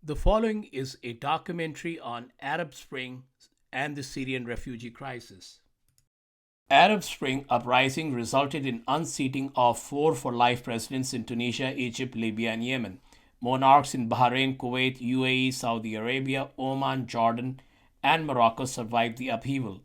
The following is a documentary on Arab Spring and the Syrian refugee crisis. Arab Spring uprising resulted in unseating of four for life presidents in Tunisia, Egypt, Libya, and Yemen. Monarchs in Bahrain, Kuwait, UAE, Saudi Arabia, Oman, Jordan, and Morocco survived the upheaval.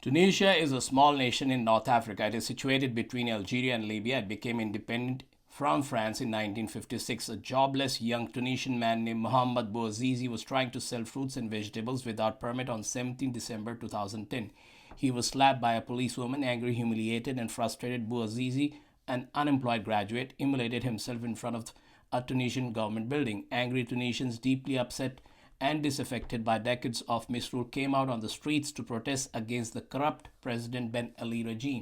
Tunisia is a small nation in North Africa. It is situated between Algeria and Libya. It became independent from France in 1956. A jobless young Tunisian man named Mohamed Bouazizi was trying to sell fruits and vegetables without permit on 17 December 2010. He was slapped by a policewoman. Angry, humiliated, and frustrated, Bouazizi, an unemployed graduate, immolated himself in front of a Tunisian government building. Angry Tunisians, deeply upset and disaffected by decades of misrule, came out on the streets to protest against the corrupt President Ben Ali regime.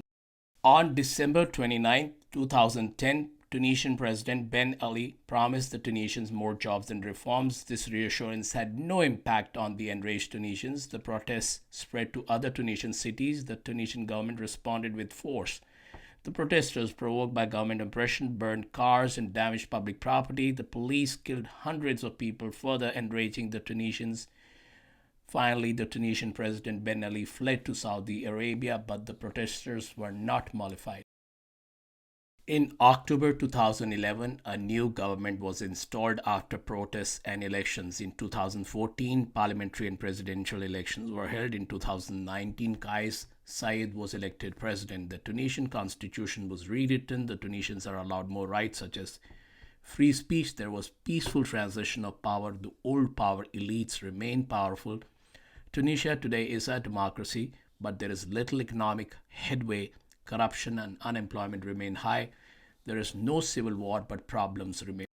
On December 29, 2010, Tunisian President Ben Ali promised the Tunisians more jobs and reforms. This reassurance had no impact on the enraged Tunisians. The protests spread to other Tunisian cities. The Tunisian government responded with force. The protesters, provoked by government oppression, burned cars and damaged public property. The police killed hundreds of people, further enraging the Tunisians. Finally, the Tunisian President Ben Ali fled to Saudi Arabia, but the protesters were not mollified. In October 2011, a new government was installed after protests and elections. In 2014, parliamentary and presidential elections were held. In 2019, Kais Saied was elected president. The Tunisian constitution was rewritten. The Tunisians are allowed more rights such as free speech. There was peaceful transition of power. The old power elites remain powerful. Tunisia today is a democracy, but there is little economic headway. Corruption and unemployment remain high. There is no civil war, but problems remain.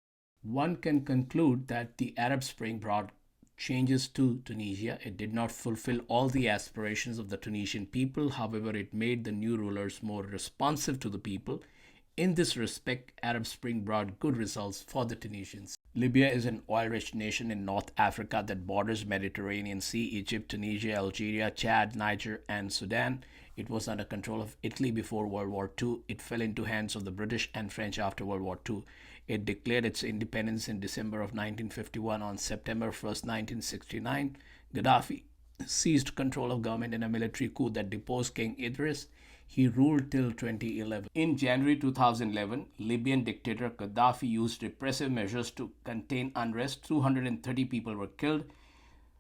One can conclude that the Arab Spring brought changes to Tunisia. It did not fulfill all the aspirations of the Tunisian people. However, it made the new rulers more responsive to the people. In this respect, Arab Spring brought good results for the Tunisians. Libya is an oil-rich nation in North Africa that borders Mediterranean Sea, Egypt, Tunisia, Algeria, Chad, Niger, and Sudan. It was under control of Italy before World War II. It fell into hands of the British and French after World War II. It declared its independence in December of 1951. On September 1st, 1969, Gaddafi seized control of government in a military coup that deposed King Idris. He ruled till 2011. In January 2011, Libyan dictator Gaddafi used repressive measures to contain unrest. 230 people were killed.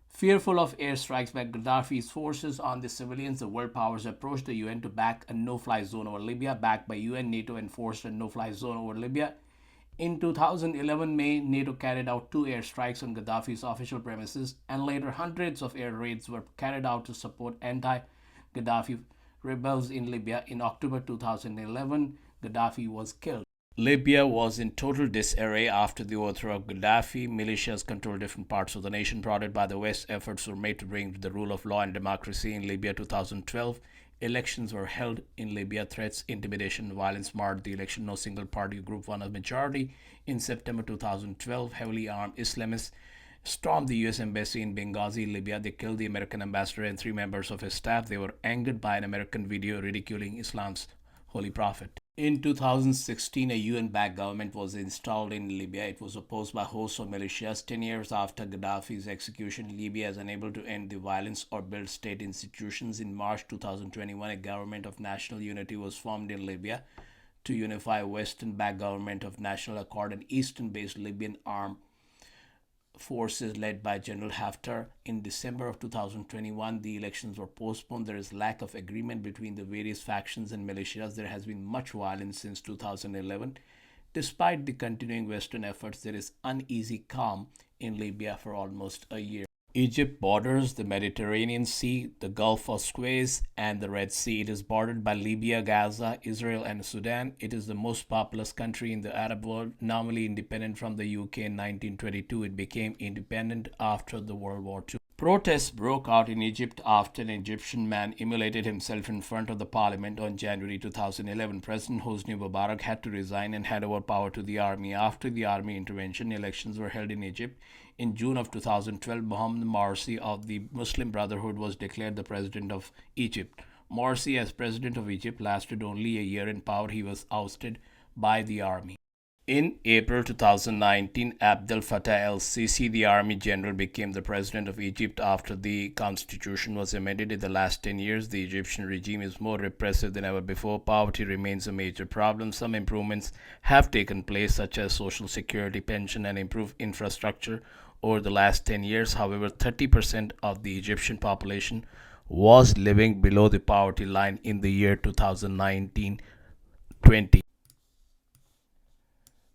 Fearful of airstrikes by Gaddafi's forces on the civilians, the world powers approached the UN to back a no-fly zone over Libya. Backed by UN, NATO enforced a no-fly zone over Libya. In 2011 May, NATO carried out two airstrikes on Gaddafi's official premises, and later hundreds of air raids were carried out to support anti-Gaddafi rebels in Libya. In October 2011, Gaddafi was killed. Libya was in total disarray after the overthrow of Gaddafi. Militias controlled different parts of the nation. Prodded by the West, efforts were made to bring the rule of law and democracy in Libya. 2012, elections were held in Libya. Threats, intimidation, and violence marred the election. No single party group won a majority. In September 2012, heavily armed Islamists stormed the U.S. Embassy in Benghazi, Libya. They killed the American ambassador and three members of his staff. They were angered by an American video ridiculing Islam's holy prophet. In 2016, a UN-backed government was installed in Libya. It was opposed by hosts of militias. 10 years after Gaddafi's execution, Libya is unable to end the violence or build state institutions. In March 2021, a government of national unity was formed in Libya to unify a Western-backed government of national accord and Eastern-based Libyan armed forces led by General Haftar. In December of 2021, the elections were postponed. There is lack of agreement between the various factions and militias. There has been much violence since 2011. Despite the continuing Western efforts, there is uneasy calm in Libya for almost a year. Egypt borders the Mediterranean Sea, the Gulf of Suez, and the Red Sea. It is bordered by Libya, Gaza, Israel, and Sudan. It is the most populous country in the Arab world. Nominally independent from the UK in 1922, it became independent after the World War II. Protests broke out in Egypt after an Egyptian man immolated himself in front of the parliament on January 2011. President Hosni Mubarak had to resign and hand over power to the army. After the army intervention, elections were held in Egypt. In June of 2012, Mohammed Morsi of the Muslim Brotherhood was declared the president of Egypt. Morsi, as president of Egypt, lasted only a year in power. He was ousted by the army. In April 2019, Abdel Fattah el-Sisi, the army general, became the president of Egypt after the constitution was amended. In the last 10 years, the Egyptian regime is more repressive than ever before. Poverty remains a major problem. Some improvements have taken place, such as social security, pension, and improved infrastructure over the last 10 years. However, 30% of the Egyptian population was living below the poverty line in the year 2019-20.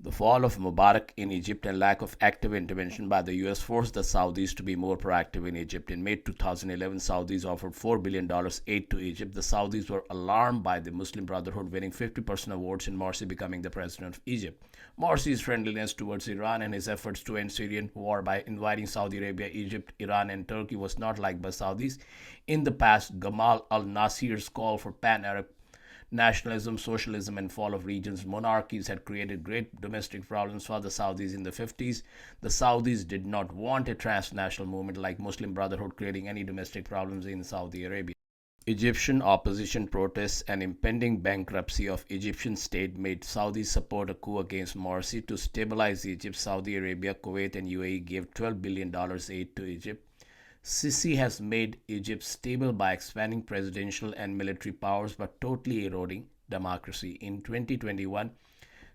The fall of Mubarak in Egypt and lack of active intervention by the US forced the Saudis to be more proactive in Egypt. In May 2011, Saudis offered $4 billion aid to Egypt. The Saudis were alarmed by the Muslim Brotherhood winning 50% of votes and Morsi becoming the president of Egypt. Morsi's friendliness towards Iran and his efforts to end Syrian war by inviting Saudi Arabia, Egypt, Iran, and Turkey was not liked by Saudis. In the past, Gamal al-Nasir's call for pan-Arab nationalism, socialism, and fall of regions, monarchies had created great domestic problems for the Saudis in the 50s. The Saudis did not want a transnational movement like Muslim Brotherhood creating any domestic problems in Saudi Arabia. Egyptian opposition protests and impending bankruptcy of Egyptian state made Saudis support a coup against Morsi to stabilize Egypt. Saudi Arabia, Kuwait, and UAE gave $12 billion aid to Egypt. Sisi has made Egypt stable by expanding presidential and military powers but totally eroding democracy. In 2021,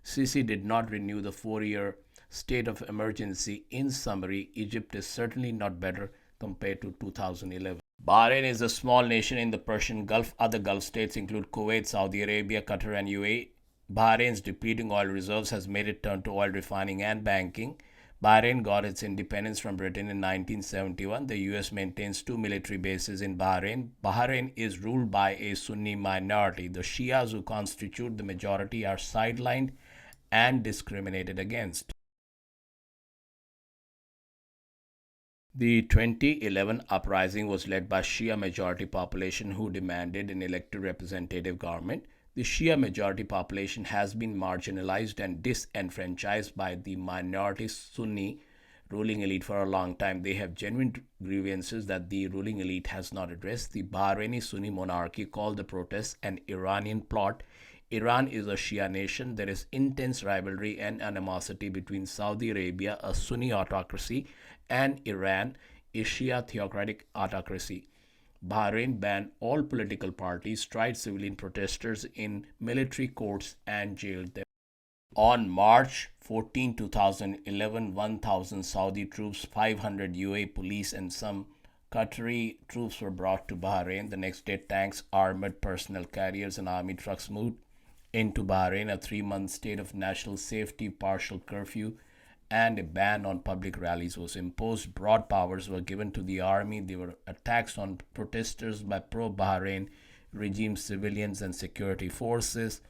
Sisi did not renew the 4-year state of emergency. In summary, Egypt is certainly not better compared to 2011. Bahrain is a small nation in the Persian Gulf. Other Gulf states include Kuwait, Saudi Arabia, Qatar, and UAE. Bahrain's depleting oil reserves has made it turn to oil refining and banking. Bahrain got its independence from Britain in 1971. The US maintains 2 military bases in Bahrain. Bahrain is ruled by a Sunni minority. The Shias, who constitute the majority, are sidelined and discriminated against. The 2011 uprising was led by Shia majority population who demanded an elected representative government. The Shia majority population has been marginalized and disenfranchised by the minority Sunni ruling elite for a long time. They have genuine grievances that the ruling elite has not addressed. The Bahraini Sunni monarchy called the protests an Iranian plot. Iran is a Shia nation. There is intense rivalry and animosity between Saudi Arabia, a Sunni autocracy, and Iran, a Shia theocratic autocracy. Bahrain banned all political parties, tried civilian protesters in military courts, and jailed them. On March 14, 2011, 1,000 Saudi troops, 500 UAE police, and some Qatari troops were brought to Bahrain. The next day, tanks, armored personnel carriers, and army trucks moved into Bahrain. A 3-month state of national safety, partial curfew, and a ban on public rallies was imposed. Broad powers were given to the army. There were attacks on protesters by pro-Bahrain regime civilians and security forces.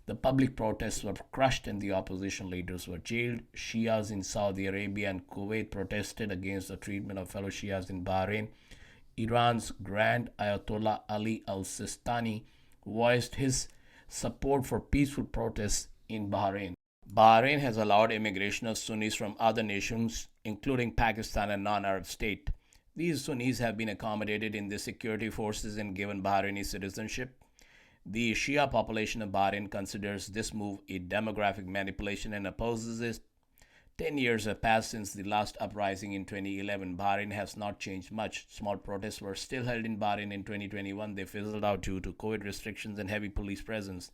The public protests were crushed and the opposition leaders were jailed. Shias in Saudi Arabia and Kuwait protested against the treatment of fellow Shias in Bahrain. Iran's Grand Ayatollah Ali al-Sistani voiced his support for peaceful protests in Bahrain. Bahrain has allowed immigration of Sunnis from other nations, including Pakistan and non-Arab states. These Sunnis have been accommodated in the security forces and given Bahraini citizenship. The Shia population of Bahrain considers this move a demographic manipulation and opposes it. 10 years have passed since the last uprising in 2011. Bahrain has not changed much. Small protests were still held in Bahrain in 2021. They fizzled out due to COVID restrictions and heavy police presence.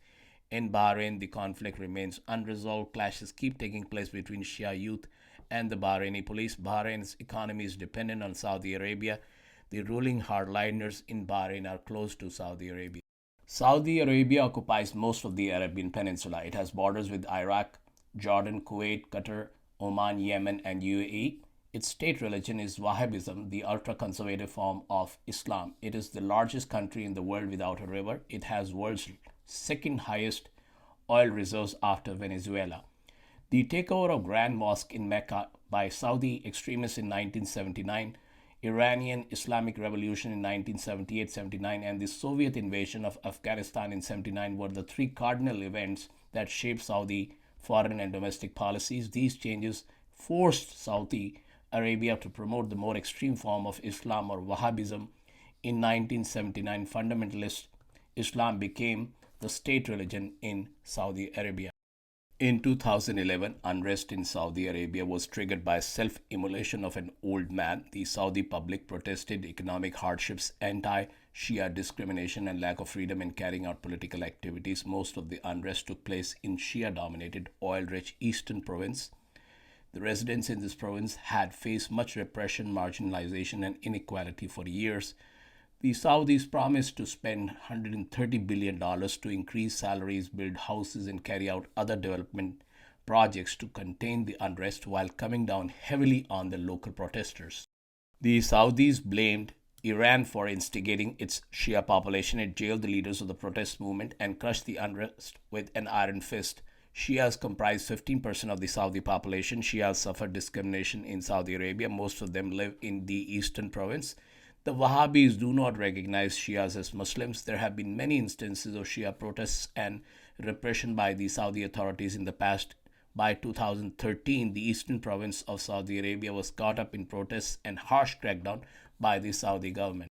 In Bahrain, the conflict remains unresolved. Clashes keep taking place between Shia youth and the Bahraini police. Bahrain's economy is dependent on Saudi Arabia. The ruling hardliners in Bahrain are close to Saudi Arabia. Saudi Arabia occupies most of the Arabian Peninsula. It has borders with Iraq, Jordan, Kuwait, Qatar, Oman, Yemen, and UAE. Its state religion is Wahhabism, the ultra-conservative form of Islam. It is the largest country in the world without a river. It has world's second highest oil reserves after Venezuela. The takeover of Grand Mosque in Mecca by Saudi extremists in 1979, Iranian Islamic Revolution in 1978-79, and the Soviet invasion of Afghanistan in 79 were the three cardinal events that shaped Saudi foreign and domestic policies. These changes forced Saudi Arabia to promote the more extreme form of Islam or Wahhabism. In 1979, fundamentalist Islam became the state religion in Saudi Arabia. In 2011, unrest in Saudi Arabia was triggered by self-immolation of an old man. The Saudi public protested economic hardships, anti-Shia discrimination, and lack of freedom in carrying out political activities. Most of the unrest took place in Shia-dominated, oil-rich eastern province. The residents in this province had faced much repression, marginalization, and inequality for years. The Saudis promised to spend $130 billion to increase salaries, build houses, and carry out other development projects to contain the unrest while coming down heavily on the local protesters. The Saudis blamed Iran for instigating its Shia population. It jailed the leaders of the protest movement and crushed the unrest with an iron fist. Shias comprise 15% of the Saudi population. Shias suffer discrimination in Saudi Arabia. Most of them live in the eastern province. The Wahhabis do not recognize Shias as Muslims. There have been many instances of Shia protests and repression by the Saudi authorities in the past. By 2013, the eastern province of Saudi Arabia was caught up in protests and harsh crackdown by the Saudi government.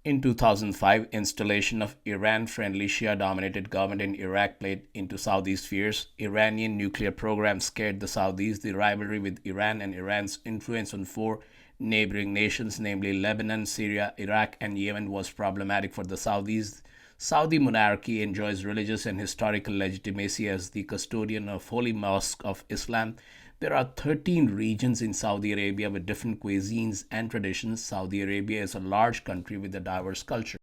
In 2005, installation of Iran-friendly Shia-dominated government in Iraq played into Saudi's fears. Iranian nuclear program scared the Saudis. The rivalry with Iran and Iran's influence on four neighboring nations, namely Lebanon, Syria, Iraq, and Yemen, was problematic for the Saudis. Saudi monarchy enjoys religious and historical legitimacy as the custodian of Holy Mosque of Islam. There are 13 regions in Saudi Arabia with different cuisines and traditions. Saudi Arabia is a large country with a diverse culture.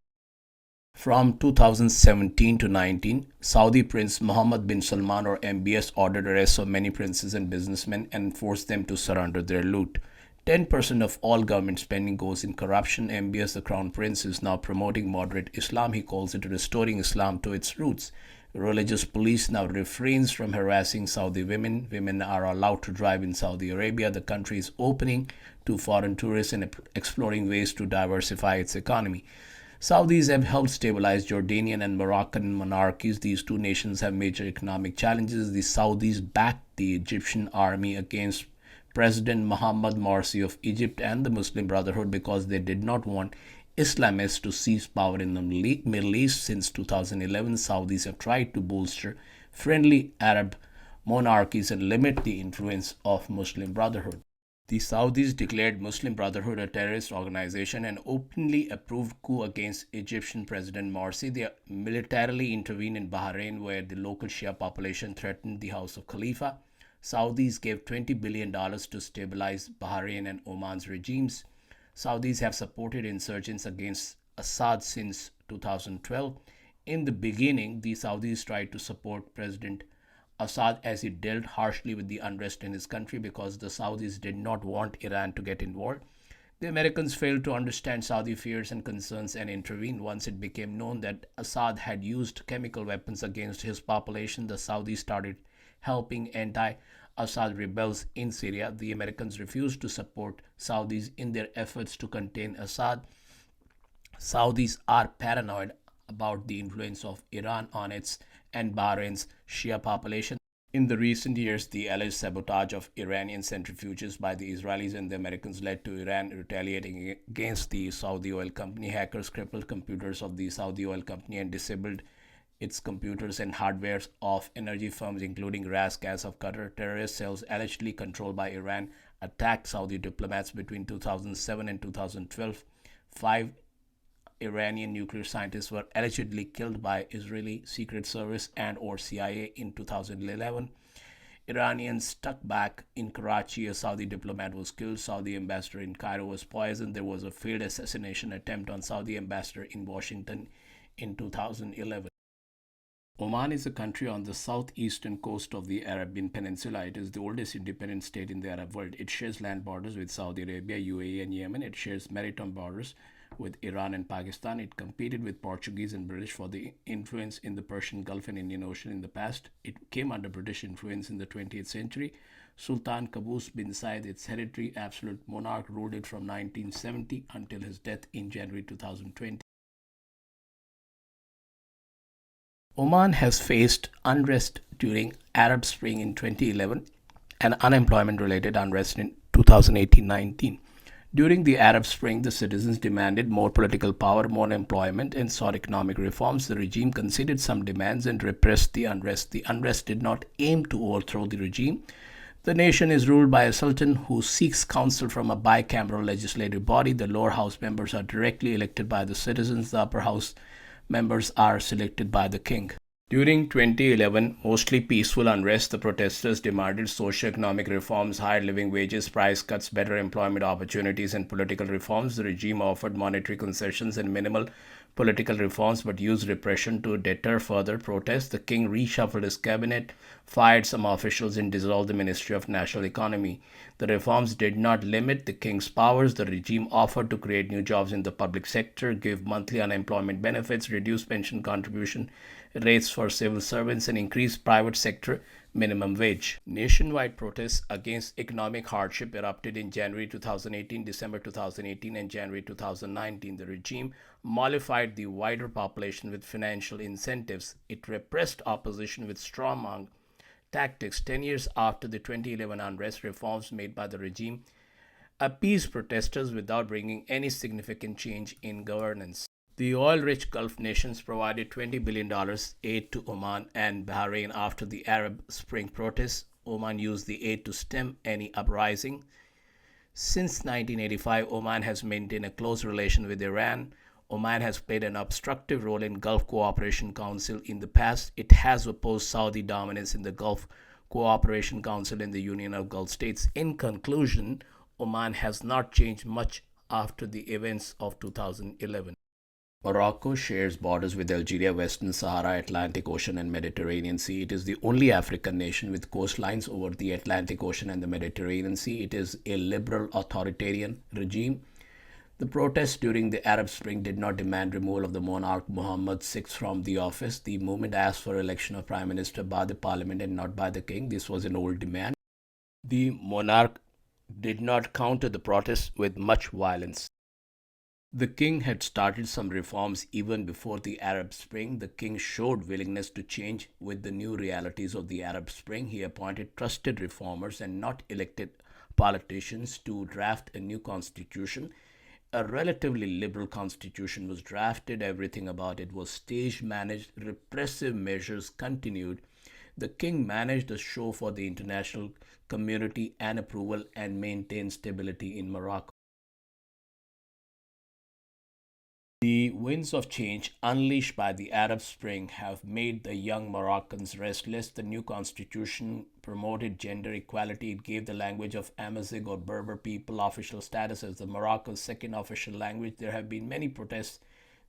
From 2017 to 19, Saudi Prince Mohammed bin Salman or MBS ordered arrests of many princes and businessmen and forced them to surrender their loot. 10% of all government spending goes in corruption. MBS, the crown prince, is now promoting moderate Islam. He calls it restoring Islam to its roots. Religious police now refrains from harassing Saudi women. Women are allowed to drive in Saudi Arabia. The country is opening to foreign tourists and exploring ways to diversify its economy. Saudis have helped stabilize Jordanian and Moroccan monarchies. These two nations have major economic challenges. The Saudis backed the Egyptian army against President Mohammed Morsi of Egypt and the Muslim Brotherhood because they did not want Islamists to seize power in the Middle East. Since 2011, Saudis have tried to bolster friendly Arab monarchies and limit the influence of Muslim Brotherhood. The Saudis declared Muslim Brotherhood a terrorist organization and openly approved coup against Egyptian President Morsi. They militarily intervened in Bahrain, where the local Shia population threatened the House of Khalifa. Saudis gave $20 billion to stabilize Bahrain and Oman's regimes. Saudis have supported insurgents against Assad since 2012. In the beginning, the Saudis tried to support President Assad as he dealt harshly with the unrest in his country because the Saudis did not want Iran to get involved. The Americans failed to understand Saudi fears and concerns and intervened. Once it became known that Assad had used chemical weapons against his population, the Saudis started helping anti-Assad rebels in Syria. The Americans refused to support Saudis in their efforts to contain Assad. Saudis are paranoid about the influence of Iran on its and Bahrain's Shia population. In the recent years, the alleged sabotage of Iranian centrifuges by the Israelis and the Americans led to Iran retaliating against the Saudi oil company. Hackers crippled computers of the Saudi oil company and disabled its computers and hardware of energy firms, including RAS Gas of Qatar. Terrorist cells allegedly controlled by Iran attacked Saudi diplomats between 2007 and 2012. 5 Iranian nuclear scientists were allegedly killed by Israeli Secret Service and or CIA in 2011. Iranians stuck back in Karachi. A Saudi diplomat was killed. Saudi ambassador in Cairo was poisoned. There was a failed assassination attempt on Saudi ambassador in Washington in 2011. Oman is a country on the southeastern coast of the Arabian Peninsula. It is the oldest independent state in the Arab world. It shares land borders with Saudi Arabia, UAE, and Yemen. It shares maritime borders with Iran and Pakistan. It competed with Portuguese and British for the influence in the Persian Gulf and Indian Ocean in the past. It came under British influence in the 20th century. Sultan Qaboos bin Said, its hereditary absolute monarch, ruled it from 1970 until his death in January 2020. Oman has faced unrest during Arab Spring in 2011 and unemployment-related unrest in 2018-19. During the Arab Spring, the citizens demanded more political power, more employment, and sought economic reforms. The regime conceded some demands and repressed the unrest. The unrest did not aim to overthrow the regime. The nation is ruled by a sultan who seeks counsel from a bicameral legislative body. The lower house members are directly elected by the citizens. The upper house members are selected by the king. During 2011, mostly peaceful unrest, the protesters demanded socio-economic reforms, higher living wages, price cuts, better employment opportunities, and political reforms. The regime offered monetary concessions and minimal political reforms but used repression to deter further protests. The king reshuffled his cabinet, fired some officials, and dissolved the Ministry of National Economy. The reforms did not limit the king's powers. The regime offered to create new jobs in the public sector, give monthly unemployment benefits, reduce pension contribution rates for civil servants, and increase private sector minimum wage. Nationwide protests against economic hardship erupted in January 2018, December 2018, and January 2019. The regime mollified the wider population with financial incentives. It repressed opposition with strawman tactics. 10 years after the 2011 unrest, reforms made by the regime appeased protesters without bringing any significant change in governance. The oil-rich Gulf nations provided $20 billion aid to Oman and Bahrain after the Arab Spring protests. Oman used the aid to stem any uprising. Since 1985, Oman has maintained a close relation with Iran. Oman has played an obstructive role in Gulf Cooperation Council in the past. It has opposed Saudi dominance in the Gulf Cooperation Council and the Union of Gulf States. In conclusion, Oman has not changed much after the events of 2011. Morocco shares borders with Algeria, Western Sahara, Atlantic Ocean, and Mediterranean Sea. It is the only African nation with coastlines over the Atlantic Ocean and the Mediterranean Sea. It is a liberal authoritarian regime. The protests during the Arab Spring did not demand removal of the monarch Mohammed VI from the office. The movement asked for election of prime minister by the parliament and not by the king. This was an old demand. The monarch did not counter the protests with much violence. The king had started some reforms even before the Arab Spring. The king showed willingness to change with the new realities of the Arab Spring. He appointed trusted reformers and not elected politicians to draft a new constitution. A relatively liberal constitution was drafted. Everything about it was stage managed. Repressive measures continued. The king managed a show for the international community and approval and maintained stability in Morocco. The winds of change unleashed by the Arab Spring have made the young Moroccans restless. The new constitution promoted gender equality. It gave the language of Amazigh or Berber people official status as the Morocco's second official language. There have been many protests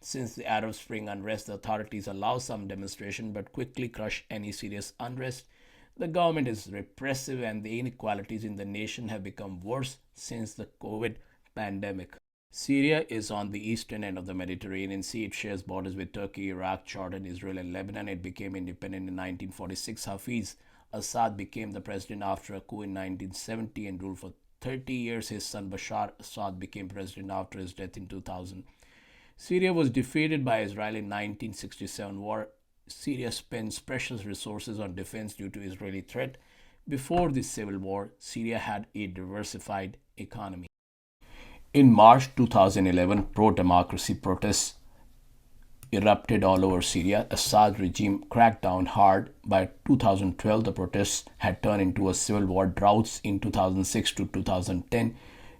since the Arab Spring unrest. The authorities allow some demonstration but quickly crush any serious unrest. The government is repressive and the inequalities in the nation have become worse since the COVID pandemic. Syria is on the eastern end of the Mediterranean Sea. It shares borders with Turkey, Iraq, Jordan, Israel, and Lebanon. It became independent in 1946. Hafiz Assad became the president after a coup in 1970 and ruled for 30 years. His son Bashar Assad became president after his death in 2000. Syria was defeated by Israel in 1967 war. Syria spends precious resources on defense due to Israeli threat. Before this civil war, Syria had a diversified economy. In March 2011, pro-democracy protests erupted all over Syria. Assad's regime cracked down hard. By 2012, the protests had turned into a civil war. Droughts in 2006 to 2010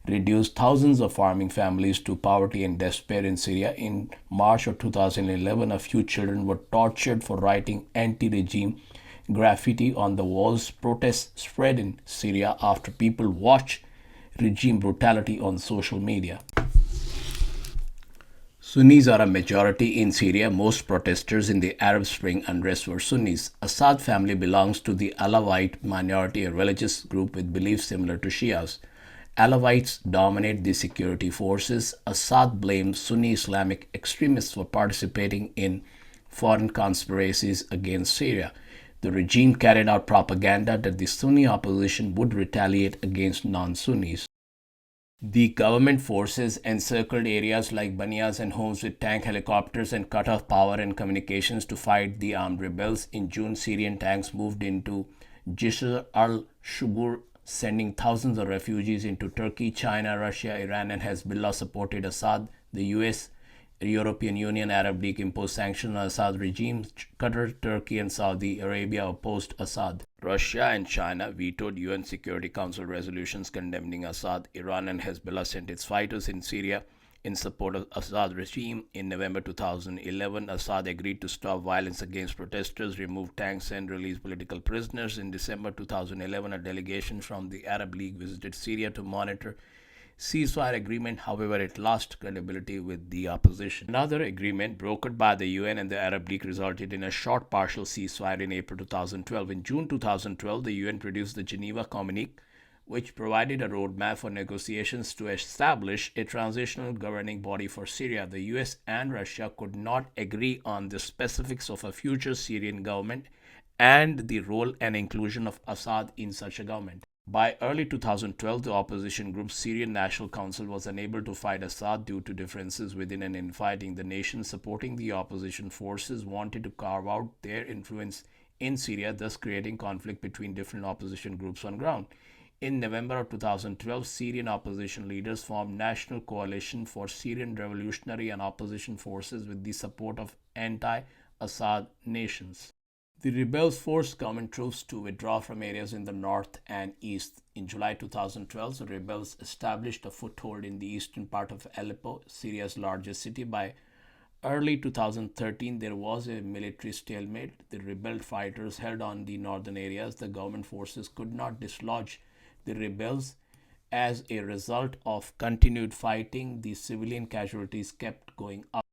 reduced thousands of farming families to poverty and despair in Syria. In March of 2011, a few children were tortured for writing anti-regime graffiti on the walls. Protests spread in Syria after people watched regime brutality on social media. Sunnis are a majority in Syria. Most protesters in the Arab Spring unrest were Sunnis. Assad family belongs to the Alawite minority, a religious group with beliefs similar to Shias. Alawites dominate the security forces. Assad blames Sunni Islamic extremists for participating in foreign conspiracies against Syria. The regime carried out propaganda that the Sunni opposition would retaliate against non-Sunnis. The government forces encircled areas like Banias and homes with tank helicopters and cut off power and communications to fight the armed rebels. In June, Syrian tanks moved into Jisr al-Shugur sending thousands of refugees into Turkey. China, Russia, Iran, and Hezbollah supported Assad. The US, European Union, Arab League imposed sanctions on Assad regime. Qatar, Turkey, and Saudi Arabia opposed Assad. Russia and China vetoed UN Security Council resolutions condemning Assad. Iran and Hezbollah sent its fighters in Syria in support of Assad regime. In November 2011, Assad agreed to stop violence against protesters, remove tanks, and release political prisoners. In December 2011, a delegation from the Arab League visited Syria to monitor ceasefire agreement. However, it lost credibility with the opposition. Another agreement brokered by the UN and the Arab League resulted in a short partial ceasefire in April 2012. In June 2012, the UN produced the Geneva Communique, which provided a roadmap for negotiations to establish a transitional governing body for Syria. The US and Russia could not agree on the specifics of a future Syrian government and the role and inclusion of Assad in such a government. By early 2012, the opposition group Syrian National Council was unable to fight Assad due to differences within and infighting. The nations supporting the opposition forces wanted to carve out their influence in Syria, thus creating conflict between different opposition groups on ground. In November of 2012, Syrian opposition leaders formed National Coalition for Syrian Revolutionary and Opposition Forces with the support of anti-Assad nations. The rebels forced government troops to withdraw from areas in the north and east. In July 2012, the rebels established a foothold in the eastern part of Aleppo, Syria's largest city. By early 2013, there was a military stalemate. The rebel fighters held on the northern areas. The government forces could not dislodge the rebels. As a result of continued fighting, the civilian casualties kept going up.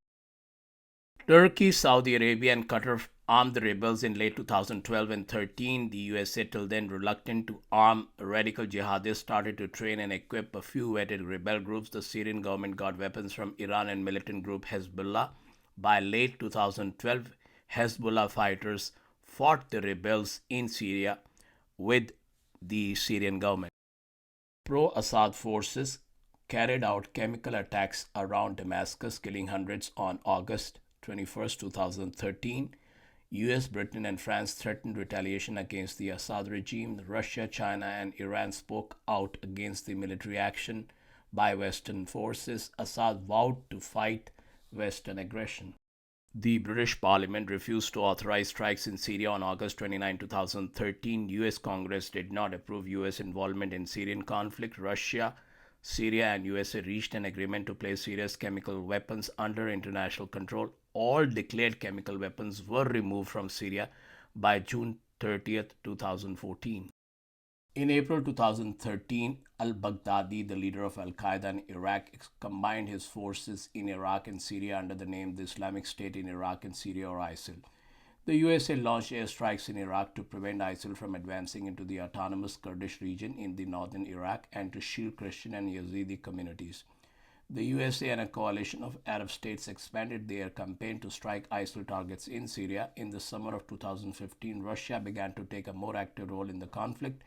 Turkey, Saudi Arabia, and Qatar armed the rebels in late 2012 and 13. The USA, till then reluctant to arm radical jihadists, started to train and equip a few vetted rebel groups. The Syrian government got weapons from Iran and militant group Hezbollah. By late 2012, Hezbollah fighters fought the rebels in Syria with the Syrian government. Pro-Assad forces carried out chemical attacks around Damascus, killing hundreds on August 21, 2013. US, Britain, and France threatened retaliation against the Assad regime. Russia, China, and Iran spoke out against the military action by Western forces. Assad vowed to fight Western aggression. The British Parliament refused to authorize strikes in Syria on August 29, 2013. US Congress did not approve US involvement in Syrian conflict. Russia, Syria, and USA reached an agreement to place Syria's chemical weapons under international control. All declared chemical weapons were removed from Syria by June 30, 2014. In April 2013, al-Baghdadi, the leader of al-Qaeda in Iraq, combined his forces in Iraq and Syria under the name the Islamic State in Iraq and Syria, or ISIL. The USA launched airstrikes in Iraq to prevent ISIL from advancing into the autonomous Kurdish region in the northern Iraq and to shield Christian and Yazidi communities. The USA and a coalition of Arab states expanded their campaign to strike ISIL targets in Syria. In the summer of 2015, Russia began to take a more active role in the conflict.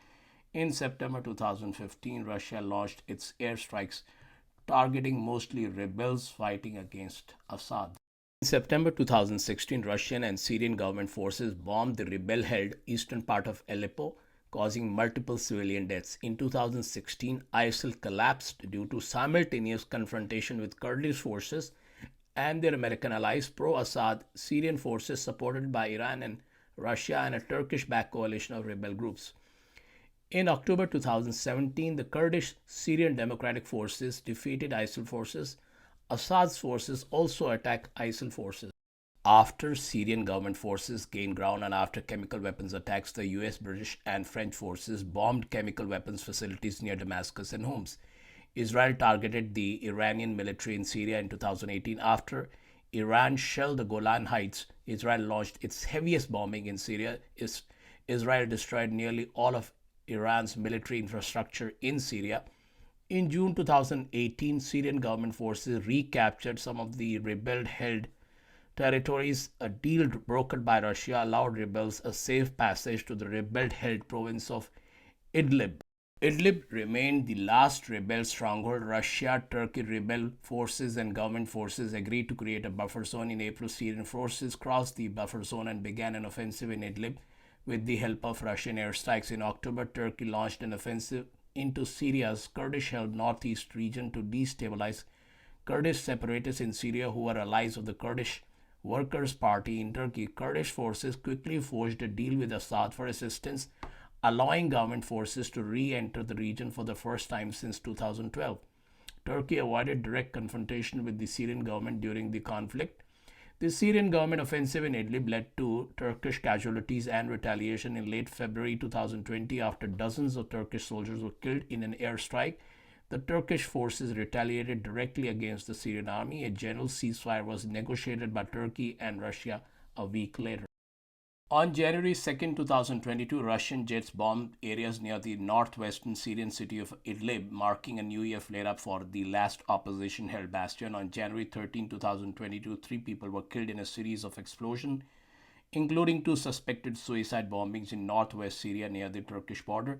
In September 2015, Russia launched its airstrikes targeting mostly rebels fighting against Assad. In September 2016, Russian and Syrian government forces bombed the rebel-held eastern part of Aleppo, causing multiple civilian deaths. In 2016, ISIL collapsed due to simultaneous confrontation with Kurdish forces and their American allies. Pro-Assad Syrian forces supported by Iran and Russia and a Turkish-backed coalition of rebel groups. In October 2017, the Kurdish Syrian Democratic Forces defeated ISIL forces. Assad's forces also attacked ISIL forces. After Syrian government forces gained ground and after chemical weapons attacks, the US, British, and French forces bombed chemical weapons facilities near Damascus and Homs. Israel targeted the Iranian military in Syria in 2018. After Iran shelled the Golan Heights, Israel launched its heaviest bombing in Syria. Israel destroyed nearly all of Iran's military infrastructure in Syria. In June 2018, Syrian government forces recaptured some of the rebel-held territories. A deal brokered by Russia allowed rebels a safe passage to the rebel-held province of Idlib. Idlib remained the last rebel stronghold. Russia, Turkey rebel forces and government forces agreed to create a buffer zone. In April, Syrian forces crossed the buffer zone and began an offensive in Idlib, With the help of Russian airstrikes in October, Turkey launched an offensive into Syria's Kurdish-held northeast region to destabilize Kurdish separatists in Syria who are allies of the Kurdish Workers' Party in Turkey. Kurdish forces quickly forged a deal with Assad for assistance, allowing government forces to re-enter the region for the first time since 2012. Turkey avoided direct confrontation with the Syrian government during the conflict. The Syrian government offensive in Idlib led to Turkish casualties and retaliation in late February 2020 after dozens of Turkish soldiers were killed in an airstrike. The Turkish forces retaliated directly against the Syrian army. A general ceasefire was negotiated by Turkey and Russia a week later. On January 2, 2022, Russian jets bombed areas near the northwestern Syrian city of Idlib, marking a new year flare-up for the last opposition-held bastion. On January 13, 2022, 3 people were killed in a series of explosions, including 2 suspected suicide bombings in northwest Syria near the Turkish border.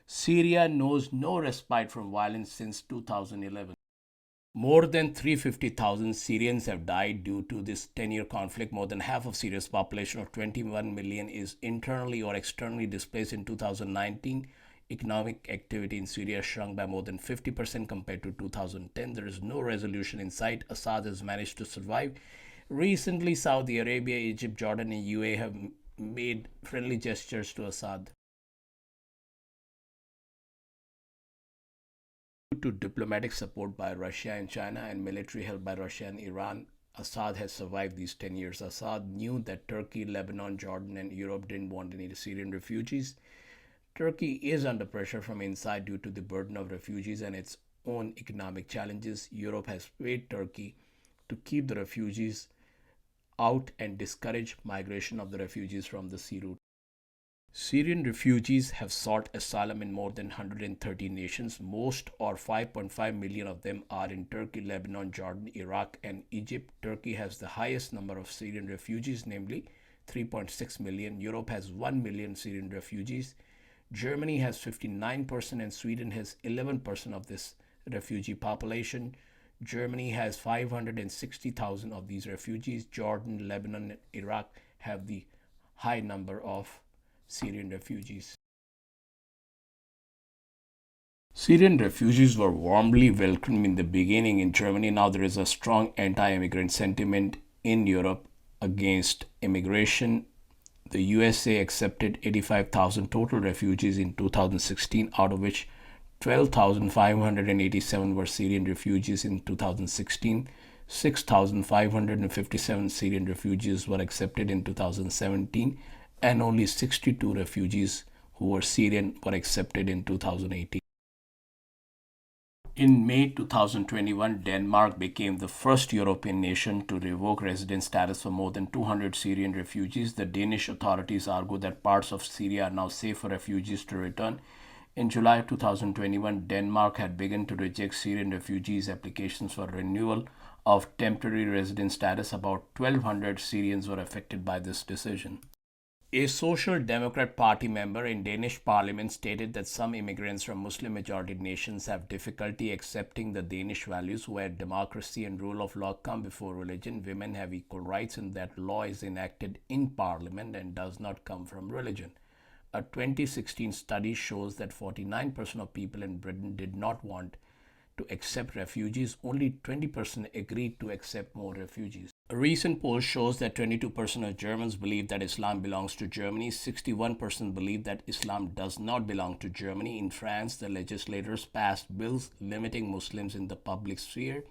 Syria knows no respite from violence since 2011. More than 350,000 Syrians have died due to this 10-year conflict. More than half of Syria's population of 21 million is internally or externally displaced. In 2019, economic activity in Syria shrunk by more than 50% compared to 2010. There is no resolution in sight. Assad has managed to survive. Recently, Saudi Arabia, Egypt, Jordan, and UAE have made friendly gestures to Assad. Due to diplomatic support by Russia and China and military help by Russia and Iran, Assad has survived these 10 years. Assad knew that Turkey, Lebanon, Jordan, and Europe didn't want any Syrian refugees. Turkey is under pressure from inside due to the burden of refugees and its own economic challenges. Europe has paid Turkey to keep the refugees out and discourage migration of the refugees from the sea route. Syrian refugees have sought asylum in more than 130 nations. Most, or 5.5 million of them, are in Turkey, Lebanon, Jordan, Iraq, and Egypt. Turkey has the highest number of Syrian refugees, namely 3.6 million. Europe has 1 million Syrian refugees. Germany has 59% and Sweden has 11% of this refugee population. Germany has 560,000 of these refugees. Jordan, Lebanon, and Iraq have the high number of Syrian refugees. Syrian refugees were warmly welcomed in the beginning in Germany. Now there is a strong anti-immigrant sentiment in Europe against immigration. The USA accepted 85,000 total refugees in 2016, out of which 12,587 were Syrian refugees in 2016. 6,557 Syrian refugees were accepted in 2017, and only 62 refugees who were Syrian were accepted in 2018. In May 2021, Denmark became the first European nation to revoke residence status for more than 200 Syrian refugees. The Danish authorities argue that parts of Syria are now safe for refugees to return. In July 2021, Denmark had begun to reject Syrian refugees' applications for renewal of temporary residence status. About 1,200 Syrians were affected by this decision. A Social Democrat Party member in Danish parliament stated that some immigrants from Muslim-majority nations have difficulty accepting the Danish values where democracy and rule of law come before religion, women have equal rights, and that law is enacted in parliament and does not come from religion. A 2016 study shows that 49% of people in Britain did not want to accept refugees. Only 20% agreed to accept more refugees. A recent poll shows that 22% of Germans believe that Islam belongs to Germany. 61% believe that Islam does not belong to Germany. In France, the legislators passed bills limiting Muslims in the public sphere.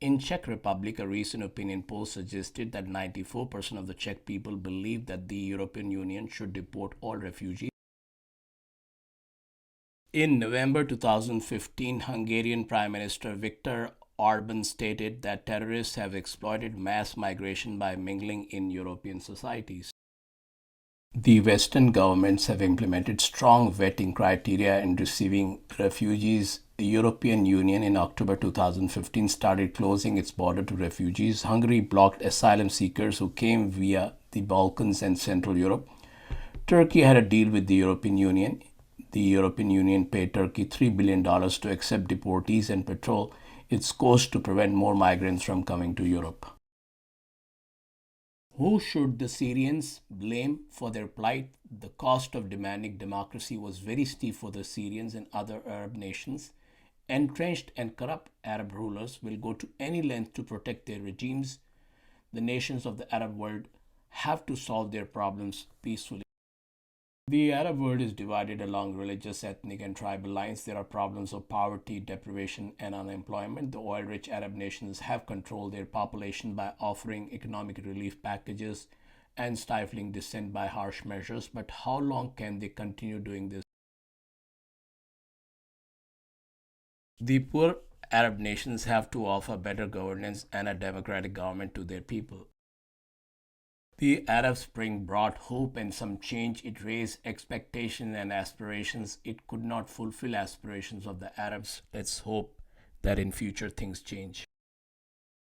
In Czech Republic, a recent opinion poll suggested that 94% of the Czech people believe that the European Union should deport all refugees. In November 2015, Hungarian Prime Minister Viktor Orban stated that terrorists have exploited mass migration by mingling in European societies. The Western governments have implemented strong vetting criteria in receiving refugees. The European Union in October 2015 started closing its border to refugees. Hungary blocked asylum seekers who came via the Balkans and Central Europe. Turkey had a deal with the European Union. The European Union paid Turkey $3 billion to accept deportees and patrol its coast to prevent more migrants from coming to Europe. Who should the Syrians blame for their plight? The cost of demanding democracy was very steep for the Syrians and other Arab nations. Entrenched and corrupt Arab rulers will go to any length to protect their regimes. The nations of the Arab world have to solve their problems peacefully. The Arab world is divided along religious, ethnic, and tribal lines. There are problems of poverty, deprivation, and unemployment. The oil rich Arab nations have controlled their population by offering economic relief packages and stifling dissent by harsh measures. But how long can they continue doing this? The poor Arab nations have to offer better governance and a democratic government to their people. The Arab Spring brought hope and some change. It raised expectations and aspirations. It could not fulfill aspirations of the Arabs. Let's hope that in future things change.